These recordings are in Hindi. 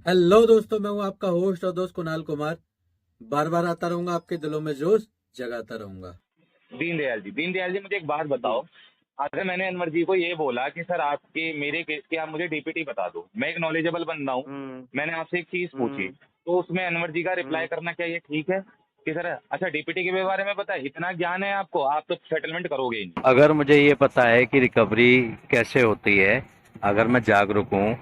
हेलो दोस्तों, मैं हूं आपका होस्ट और दोस्त कुणाल कुमार। बार बार आता रहूंगा, आपके दिलों में जोश जगाता रहूंगा। दीनदयाल जी, मुझे एक बात जी। बताओ। अगर मैंने अनवर जी को ये बोला कि सर आपके मेरे केस की आप मुझे डीपीटी बता दो, मैं एक नॉलेजेबल बंदा हूँ, हुँ, मैंने आपसे एक चीज पूछी, हुँ, तो उसमें अनवर जी का रिप्लाई हुँ। करना क्या ये ठीक है कि सर अच्छा डीपीटी के बारे में पता है, इतना ज्ञान है आपको, आप तो सेटलमेंट करोगे ही नहीं। अगर मुझे ये पता है कि रिकवरी कैसे होती है, अगर मैं जागरूक हूँ,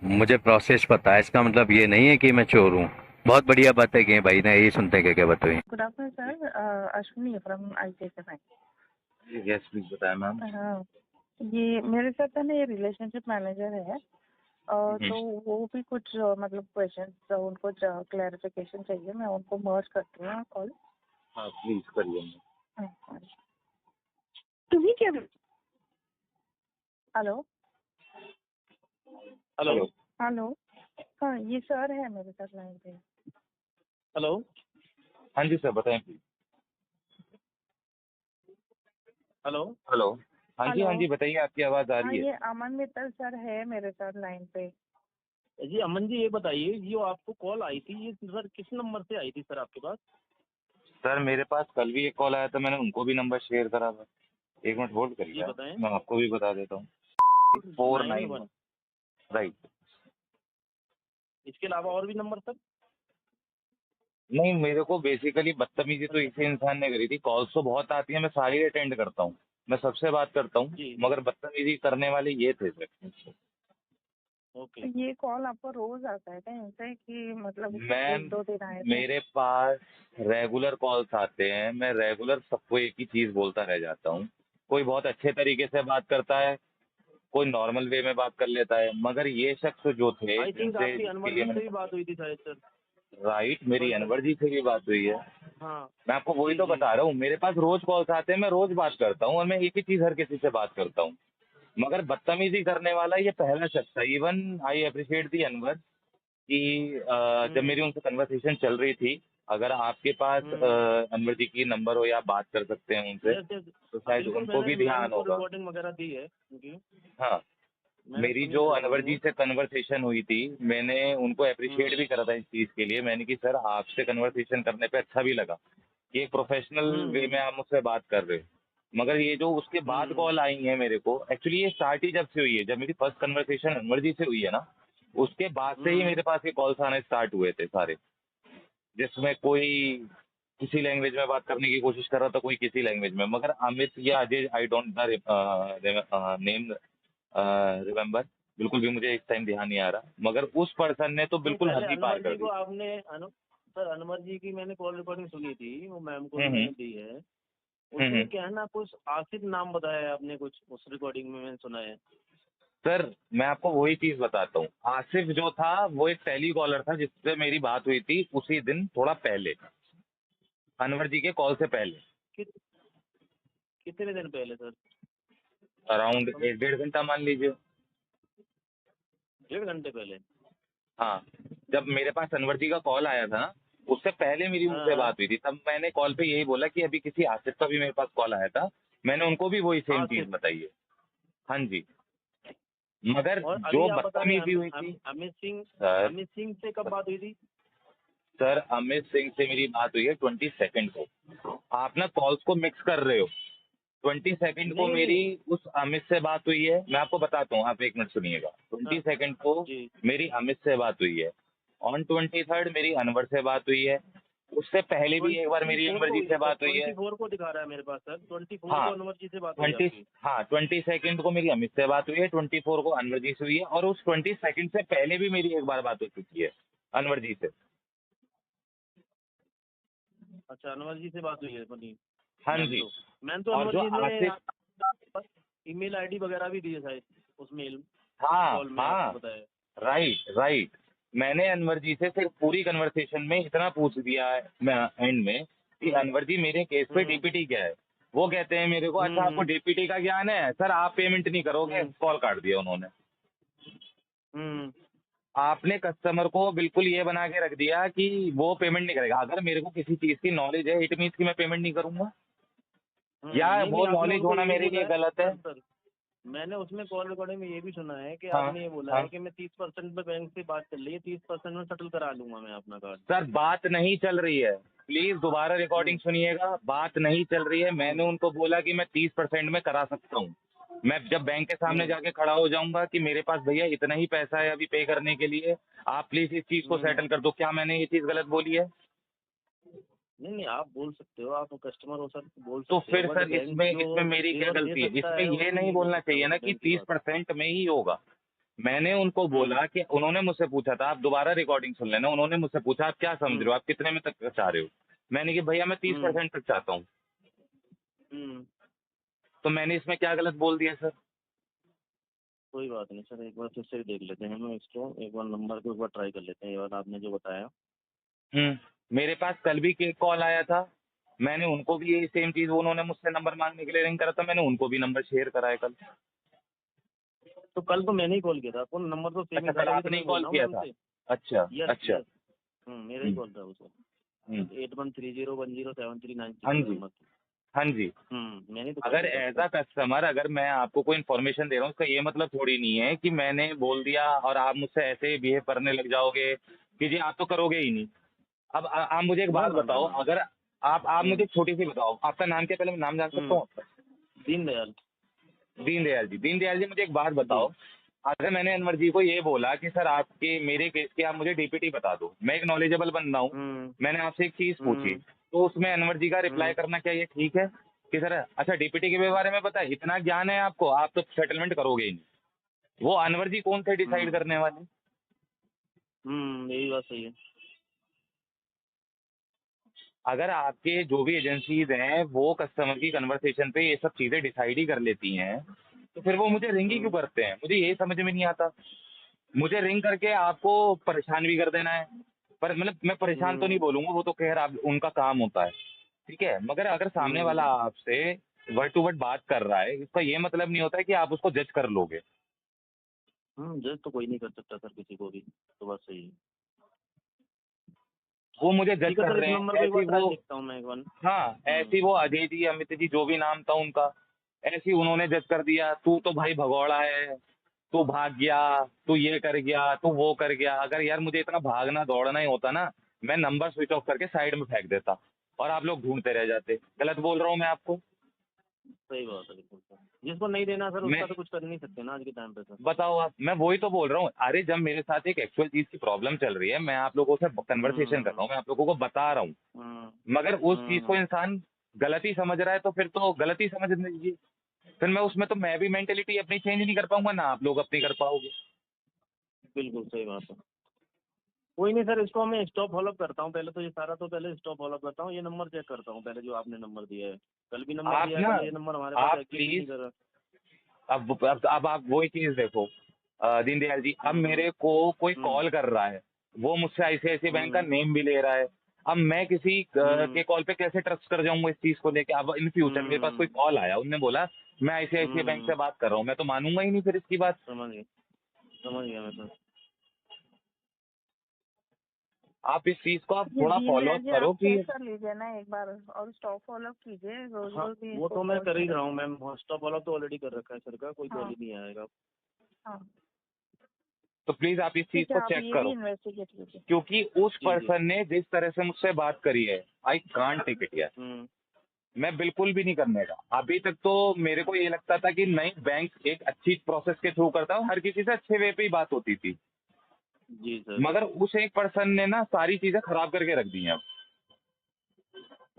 मुझे प्रोसेस पता है, इसका मतलब ये नहीं है कि मैं चोर हूँ। बहुत बढ़िया बात है कि भाई ने यही सुनते हैं क्या बात हुई। Good afternoon sir, Ashwini from ICICI bank. Yes please बताया मैम। हाँ, ये मेरे साथ है ना, ये रिलेशनशिप मैनेजर है। तो वो भी कुछ मतलब क्वेश्चंस उनको क्लैरिफिकेशन चाहिए। मैं उनको मर्ज करती हूँ कॉल। हाँ प्लीज करिए। तुम्ही क्या? Hello hello, hello. हेलो। हाँ, ये सर है मेरे साथ लाइन पे। हेलो, हाँ जी सर बताएं प्लीज। हेलो। हेलो। हाँ जी हेलो। हाँ जी बताइए, आपकी आवाज आ हाँ, रही है। ये अमन मित्तल सर है मेरे साथ लाइन पे। जी अमन जी, ये बताइए, जो आपको कॉल आई थी, ये सर किस नंबर से आई थी सर आपके पास? सर मेरे पास कल भी एक कॉल आया था, मैंने उनको भी नंबर शेयर करा था। एक मिनट होल्ड जी करिए, बताएं। मैं आपको भी बता देता हूँ। Four nine nine one one right. इसके अलावा और भी नंबर सर? नहीं, मेरे को बेसिकली बदतमीजी तो इसी इंसान ने करी थी। कॉल्स तो बहुत आती है, मैं सारी अटेंड करता हूँ, मैं सबसे बात करता हूँ, जी, मगर बदतमीजी करने वाले ये थे सर। ओके। ये कॉल आपको रोज आता है क्या इनसे, कि मतलब मैम एक दो दिन आए थे? मेरे पास रेगुलर कॉल्स आते हैं, मैं रेगुलर सबको एक ही चीज बोलता रह जाता हूँ। कोई बहुत अच्छे तरीके से बात करता है, कोई नॉर्मल वे में बात कर लेता है, मगर ये शख्स जो थे आई थिंक जिनसे आपकी जिनके अनवर लिए जी मैंने से भी बात हुई थी शायद सर। राइट, मेरी सॉरी सर। अनवर जी से भी बात हुई है। हाँ। मैं आपको वही जी, तो जी। बता रहा हूँ, मेरे पास रोज कॉल्स आते हैं, मैं रोज बात करता हूँ और मैं एक ही चीज हर किसी से बात करता हूँ। मगर बदतमीजी करने वाला ये पहला शख्स था। इवन आई अप्रिशिएट दी अनवर कि जब हुँ, मेरी उनसे कन्वर्सेशन चल रही थी, अगर आपके पास हुँ। अनवर जी की नंबर हो या आप बात कर सकते हैं उनसे, यस, यस। तो हाँ, शायद बिल्कुल, उनको मैंने भी मैम ध्यान को होगा। रिकॉर्डिंग वगैरह दी है उनकी। हाँ, मैंने मेरी सुनी जो है अनवर रिकॉर्डिंग जी वो। से कन्वर्सेशन हुई थी, मैंने उनको अप्रिशिएट हुँ, भी करा था इस चीज़ के लिए। मैंने कि सर आपसे कन्वर्सेशन करने पे अच्छा भी लगा कि एक प्रोफेशनल हुँ, वे में हुँ, आप मुझसे बात कर रहे हो। मगर ये जो उसके बाद हुँ, कॉल आई है मेरे को, एक्चुअली ये स्टार्ट ही जब से हुई है, जब मेरी फर्स्ट कन्वर्सेशन अनवर जी से हुई है ना, उसके बाद से ही हुँ। मेरे पास ये कॉल्स आने स्टार्ट हुए थे सारे, जिसमें कोई किसी लैंग्वेज में बात करने की कोशिश कर रहा था, कोई किसी लैंग्वेज में। मगर अमित या Ajay, I don't name remember, बिल्कुल भी मुझे इस टाइम ध्यान नहीं आ रहा, मगर उस पर्सन ने तो नहीं, बिल्कुल पहले हद ही पार अनवर कर जी को दी। आपने सर अनवर जी की मैंने कॉल रिकॉर्डिंग सुनी थी, वो मैम को भी हम्म मैंने दी है। हम्म। उसमें क्या है ना, कुछ आसिफ नाम बताया है आपने, कुछ उस रिकॉर्डिंग में मैंने सुना है। सर मैं आपको वही चीज बताता हूँ, आसिफ जो था वो एक टेली कॉलर था जिससे मेरी बात हुई थी उसी दिन थोड़ा पहले, अनवर जी के कॉल से पहले, कित, कितने दिन पहले सर? अराउंड कम 1 1.5 घंटा मान लीजिए। 1.5 घंटे पहले? हाँ, जब मेरे पास अनवर जी का कॉल आया था ना, उससे पहले मेरी हाँ, उनसे हाँ। बात हुई थी। तब मैंने कॉल पे यही बोला कि अभी किसी आसिफ का भी मेरे पास कॉल आया था, मैंने उनको भी वही सेम चीज आसिफ। बताई है। हाँ जी। मगर और अभी जो आप बता रहे हैं बदतमीजी हुई थी अमित सिंह। सर, अमित सिंह से कब बात हुई थी? सर अमित सिंह से मेरी बात हुई है 22 को। आप ना कॉल्स को मिक्स कर रहे हो। 22 को नहीं, मेरी नहीं। उस अमित से बात हुई है, मैं आपको बताता हूँ, आप एक मिनट सुनिएगा। हाँ। 22 को जी। मेरी अमित से बात हुई है, ऑन 23 मेरी अनवर से बात हुई है, उससे पहले भी एक बार ट्वेंटी मेरी फोर अनवर को जी हुई है से सर, बात हुई है। 24 को दिखा रहा है मेरे पास सर, 24 को हाँ अनवर जी से बात हुई है 20, आपकी। हाँ 22 को मेरी अमित से बात हुई है, 24 को अनवर जी से हुई है, और उस 22 से पहले भी मेरी एक बार बात हो चुकी है अनवर जी से। अच्छा, अनवर जी से बात हुई है अपनी। हाँ मैम जी। तो मैम तो और अनवर जो जी ने आसिफ, ईमेल आईडी वगैरह भी दी है शायद उस मेल हाँ कॉल में आपको हाँ, बताया। Right right. मैंने अनवर जी से सिर्फ पूरी कन्वर्सेशन में इतना पूछ दिया है मैं एंड में कि हम्म, अनवर जी मेरे केस पे हम्म, डीपीटी क्या है। वो कहते हैं मेरे को, अच्छा आपको हम्म, डीपीटी का ज्ञान है सर, आप पेमेंट नहीं करोगे। हम्म, कॉल काट दिया उन्होंने। हम्म, आपने कस्टमर को बिल्कुल ये बना के रख दिया कि वो पेमेंट नहीं करेगा। अगर मेरे को किसी चीज की नॉलेज है, इट मीन्स कि मैं पेमेंट नहीं करूंगा, या नहीं, नहीं, वो आपने नॉलेज उनको होना यही मेरे बोला लिए है गलत है। सर। सर मैंने उसमें कॉल रिकॉर्डिंग में ये भी सुना है कि हाँ, आपने ये बोला हाँ। है कि मैं 30% पे बैंक से बात कर ली है, 30% में सेटल करा लूंगा मैं अपना कार्ड। सर बात नहीं चल रही है, प्लीज दोबारा रिकॉर्डिंग सुनिएगा, बात नहीं चल रही है। मैंने उनको बोला कि मैं 30% में करा सकता हूँ। मैं जब बैंक के सामने जाके खड़ा हो जाऊंगा कि मेरे पास भैया इतना ही पैसा है अभी पे करने के लिए, आप प्लीज इस चीज को सेटल कर दो, क्या मैंने ये चीज गलत बोली है? नहीं नहीं, आप बोल सकते हो, आप कस्टमर हो सर, बोल तो सकते हो, फिर बट सर बैंक इसमें जो इसमें मेरी क्या फेवर दे गलती है? सकता इसमें है ये वो नहीं नहीं दे बोलना सकता, चाहिए वो ना तो कि बैंक की बात है। 30% में ही होगा। मैंने उनको बोला कि उन्होंने मुझसे पूछा था, आप दोबारा रिकॉर्डिंग सुन लेना, उन्होंने मुझसे पूछा आप क्या समझ रहे हो, आप कितने में तक चाह रहे हो? मैंने कहा भैया मैं 30% तक चाहता हूँ। हम्म, तो मैंने इसमें क्या गलत बोल दिया सर? कोई बात नहीं सर, एक बार फिर से देख लेते हैं हम इसको, एक बार नंबर को एक बार ट्राई कर लेते हैं, ये बार आपने जो बताया। मेरे पास कल भी कॉल आया था, मैंने उनको भी यही सेम चीज, उन्होंने मुझसे नंबर मांगने के लिए रिंग करा था, मैंने उनको भी नंबर शेयर करा है कल। तो कल तो मैंने ही कॉल किया था आपको, नंबर तो सेम अच्छा, ही था, कल तभी तो आपने ही मैं बोल कॉल रहा हूँ किया मैं था? उनसे। अच्छा यस अच्छा। यस, मेरा ही हम्म, कॉल था वो सर, हम्म, 8130107396 हाँ वाले जी, नंबर से। हाँ जी। मैंने तो कॉल अगर किया था एज आपको। अ कस्टमर, अगर मैं आपको कोई इन्फॉर्मेशन दे रहा हूँ, उसका ये मतलब थोड़ी नहीं है कि मैंने बोल दिया और आप मुझसे ऐसे बिहेव करने लग जाओगे कि जी आप तो करोगे ही नहीं। अब आप मुझे एक ना बात ना ना बताओ, ना। अगर आप मुझे हम्म एक छोटी सी बताओ, आपका नाम क्या, पहले मैं नाम जान सकता हम्म, हूँ? दीनदयाल। दीनदयाल जी, दीनदयाल जी मुझे एक बात जी। बताओ, अगर मैंने अनवर जी को ये बोला कि सर आपके मेरे केस की आप मुझे डीपीटी बता दो, मैं एक नॉलेजेबल बंदा हूँ, हम्म मैंने आपसे एक चीज पूछी, हम्म तो उसमें अनवर जी का रिप्लाई हम्म करना क्या ये ठीक है कि सर अच्छा डीपीटी के बारे में पता है, इतना ज्ञान है आपको, आप तो सेटलमेंट करोगे ही नहीं? वो अनवर जी कौन से डिसाइड हम्म करने वाले? यही बात सही है। अगर आपके जो भी एजेंसीज हैं वो कस्टमर की कन्वर्सेशन पे ये सब चीजें डिसाइड ही कर लेती हैं, तो फिर वो मुझे रिंग ही क्यों हम्म करते हैं? मुझे यही समझ में नहीं आता। मुझे रिंग करके आपको परेशान भी कर देना है, पर मतलब मैं परेशान तो नहीं हम्म बोलूंगा, वो तो खैर आप उनका काम होता है, ठीक है, मगर अगर सामने वाला हम्म आपसे वर्ड टू वर्ड बात कर रहा है, इसका ये मतलब नहीं होता है कि आप उसको जज कर लोगे। जज तो कोई नहीं कर सकता सर किसी को भी, तो बात सही है। वो मुझे जज ठीक है कर सर, इस रहे नंबर हैं को एक बार ऐसी ट्राई वो, देखता हूँ मैं एक बार। हाँ ऐसी वो अजय जी अमित जी जो भी नाम था उनका, ऐसी उन्होंने जज कर दिया, तू तो भाई भगौड़ा है, तू भाग गया, तू ये कर गया, तू वो कर गया। अगर यार मुझे इतना भागना दौड़ना ही होता ना, मैं नंबर स्विच ऑफ करके साइड में फेंक देता और आप लोग ढूंढते रह जाते। गलत बोल रहा हूँ मैं आपको? सही बात है बिल्कुल सर, जिसको नहीं देना सर मैं उसका तो कुछ कर नहीं सकते ना आज के टाइम पे सर। बताओ आप, मैं वही तो बोल रहा हूँ, अरे जब मेरे साथ एक एक्चुअल चीज की प्रॉब्लम चल रही है, मैं आप लोगों से कन्वर्सेशन कर हम्म रहा हूँ, मैं आप लोगों को बता रहा हूँ, हम्म मगर उस चीज को इंसान गलत ही समझ रहा है, तो फिर तो गलत ही समझ लीजिए। फिर मैं उसमें तो मैं भी मेंटेलिटी अपनी चेंज नहीं कर पाऊंगा, ना आप लोग अपनी कर पाओगे। बिल्कुल सही बात है। कोई नहीं सर, इसको मैं स्टॉप फॉलोअप करता हूँ, पहले तो ये सारा तो पहले स्टॉप फॉलोअप करता हूँ, ये नंबर चेक करता हूँ पहले जो आपने नंबर दिया है। कल भी नंबर आप दिया है, ना, कल ये नंबर हमारे पास आप एक्टिव भी नहीं प्लीज, कर रहा। अब आप वही चीज देखो, दीनदयाल जी, अब हम्म मेरे को कोई हम्म कॉल कर रहा है, वो मुझसे आईसीआईसी बैंक का हम्म नेम भी ले रहा है, अब मैं किसी हम्म के कॉल पे कैसे ट्रस्ट कर जाऊंगा इस चीज को लेके? अब इन फ्यूचर मेरे पास कोई हम्म कॉल आया, उनने बोला मैं आईसीआईसी बैंक से बात कर रहा हूँ, मैं तो मानूंगा ही नहीं फिर इसकी बात। समझ गया मैं सर। आप इस चीज को आप ये थोड़ा फॉलो दीनदयाल अप जी, करो आप कि, चेक कर लीजिए ना एक बार और स्टॉप फॉलो कीजिए, रोज हाँ रोज भी वो इनको तो मैं कॉल कर ही नहीं रहा हूँ करना। मैम, फर्स्ट ऑफ ऑल तो ऑलरेडी कर रखा है सर का, कोई कॉल हाँ ही नहीं आएगा। हाँ, तो प्लीज आप इस चीज ठीक है, को आप चेक ये भी करो, इन्वेस्टिगेट कीजिए। क्योंकि उस जी जी। पर्सन ने जिस तरह से मुझसे बात करी है, आई कांट टेक इट यार। हम्म मैं बिल्कुल भी नहीं करने का। अभी तक तो मेरे को ये लगता था कि नहीं, बैंक एक अच्छी प्रोसेस के थ्रू करता हूँ, हर किसी से अच्छे वे पे ही बात होती थी, जी सर। मगर उस एक पर्सन ने ना सारी चीजें खराब करके रख दी हैं अब।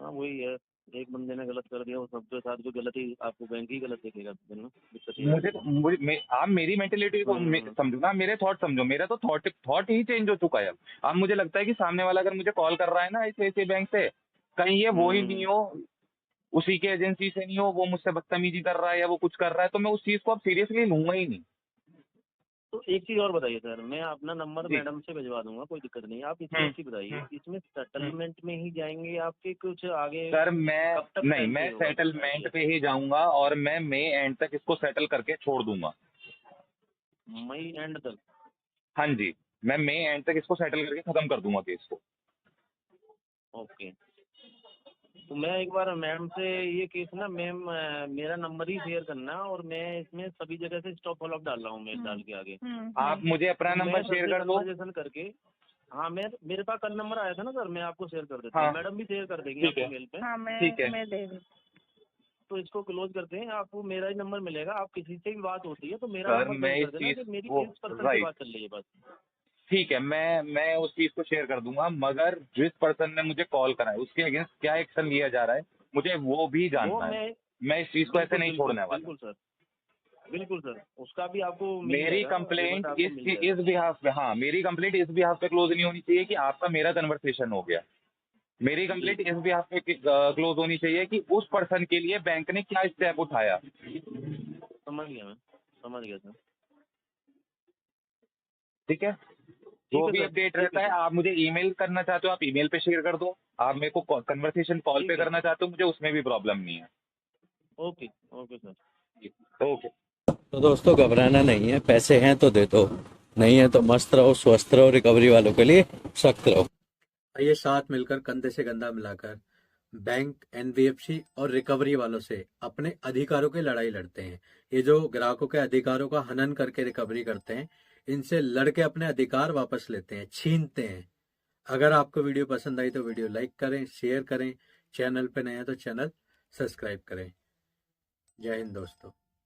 हाँ वही है, एक बंदे ने गलत कर दिया, वो सबके साथ जो गलती आपको बैंक ही गलत देखेगा फिर ना, दिक्कत ये मुझे आती है। आप मेरी मेंटेलिटी को हम्म समझो ना, मेरे थॉट समझो, मेरा तो थॉट ही चेंज हो चुका है अब मुझे लगता है कि सामने वाला अगर मुझे कॉल कर रहा है ना ऐसे ऐसे बैंक से, कहीं ये वो ही नहीं हम्म हो, उसी के एजेंसी से नहीं हो, वो मुझसे बदतमीजी कर रहा है या वो कुछ कर रहा है, तो मैं उस चीज को अब सीरियसली लूंगा ही नहीं। तो एक चीज और बताइए सर, मैं अपना नंबर जी। मैडम से भिजवा दूंगा, कोई दिक्कत नहीं। आप इसमें हम्म एक चीज बताइए, हम्म इसमें हम्म। सेटलमेंट में ही जाएंगे आपके कुछ आगे, सर मैं, कब तक नहीं टाइम मैं चाहिए होगा कुछ सेटलमेंट आइडिया? पे ही जाऊंगा और मैं मई एंड तक इसको सेटल करके छोड़ दूंगा। मई एंड तक? हाँ जी, मैं मई एंड तक इसको सेटल करके खत्म कर दूंगा केस को। ओके। तो मैं एक बार मैम से ये केस ना, मैम मेरा नंबर ही शेयर करना, और मैं इसमें सभी जगह से स्टॉप फॉलो अप डाल रहा हूँ, मैं डाल के आगे। आप मुझे अपना मैं नंबर सबसे शेयर कर दो। कन्वर्सेशन करके, हाँ मैं, मेरे पास कल नंबर आया था ना सर, मैं आपको शेयर कर देता हूँ, हाँ। मैडम भी शेयर कर देंगी ठीक आपको है। मेल पे। हाँ ठीक है। मैं दे दी। तो इसको क्लोज करते हैं, आपको मेरा ही नंबर मिलेगा, आप किसी से भी बात होती है तो मेरा सर नंबर मैं शेयर इस कर देना चीज कि मेरी वो इस पर्सन से राइट, बात चल रही है बस। ठीक है, मैं उस चीज को शेयर कर दूंगा, मगर जिस पर्सन ने मुझे कॉल करा है उसके अगेंस्ट क्या एक्शन लिया जा रहा है मुझे वो भी वो जानना है। मैं इस चीज को ऐसे नहीं छोड़ने वाला। बिल्कुल सर, बिल्कुल सर, उसका भी आपको मिल मेरी जाएगा, कंप्लेंट रिवर्ट आपको मिल जाएगा। इस बिहाफ पे, हाँ मेरी कंप्लेंट इस बिहाफ पे क्लोज नहीं होनी चाहिए कि आपका मेरा कन्वर्सेशन हो गया। मेरी कंप्लेंट इस बिहाफ पे क्लोज होनी चाहिए कि उस पर्सन के लिए बैंक ने क्या स्टेप उठाया। समझ गया मैं, समझ गया सर। ठीक है, ठीक जो है भी सर, अपडेट ठीक रहता है है सर, आप मुझे ईमेल करना चाहते हो आप ईमेल पे शेयर कर दो, आप मेरे को कन्वर्सेशन कॉल ठीक पे है। करना चाहते हो मुझे उसमें भी प्रॉब्लम नहीं है। Okay, okay sir. ओके। तो दोस्तों घबराना नहीं है, पैसे हैं तो दे दो, नहीं है तो मस्त रहो, स्वस्थ रहो, रिकवरी वालों के लिए सख्त रहो। आइए साथ मिलकर कंधे से कंधा मिलाकर बैंक, एनबीएफसी और रिकवरी वालों से अपने अधिकारों की लड़ाई लड़ते हैं। ये जो ग्राहकों के अधिकारों का हनन करके रिकवरी करते हैं, इनसे लड़के अपने अधिकार वापस लेते हैं, छीनते हैं। अगर आपको वीडियो पसंद आई तो वीडियो लाइक करें, शेयर करें, चैनल पे नए हैं तो चैनल सब्सक्राइब करें। जय हिंद दोस्तों।